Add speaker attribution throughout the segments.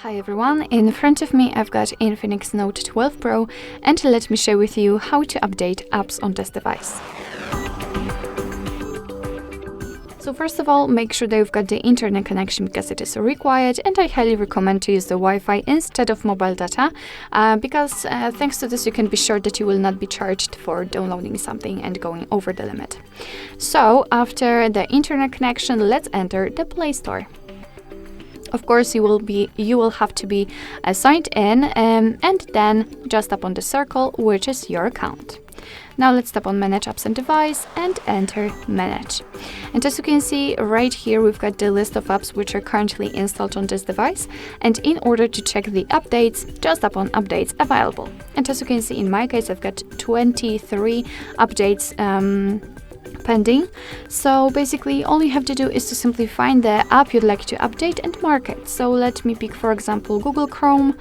Speaker 1: Hi everyone, in front of me I've got INFINIX Note 12 Pro, and let me share with you how to update apps on this device. So first of all, make sure that you've got the internet connection because it is required, and I highly recommend to use the Wi-Fi instead of mobile data because thanks to this you can be sure that you will not be charged for downloading something and going over the limit. So after the internet connection, let's enter the Play Store. Of course, you will have to be signed in, and then just tap on the circle, which is your account. Now let's tap on Manage Apps and Device and enter Manage. And as you can see right here, we've got the list of apps which are currently installed on this device. And in order to check the updates, just tap on Updates Available. And as you can see, in my case, I've got 23 updates pending. So basically all you have to do is to simply find the app you'd like to update and mark it. So let me pick, for example, Google Chrome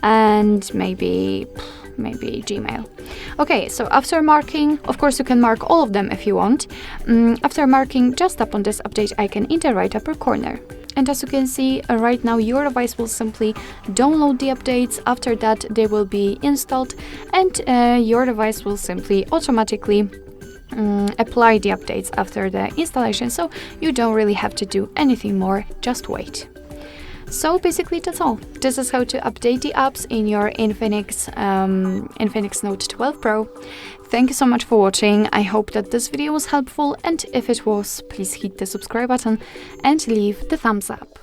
Speaker 1: and maybe Gmail. Okay, so after marking, of course you can mark all of them if you want. After marking, just tap on this update icon in the right upper corner. And as you can see, right now your device will simply download the updates. After that, they will be installed, and your device will simply automatically apply the updates after the installation, so you don't really have to do anything more, just wait. So basically that's all. This is how to update the apps in your INFINIX Note 12 Pro. Thank you so much for watching. I hope that this video was helpful, and if it was, please hit the subscribe button and leave the thumbs up.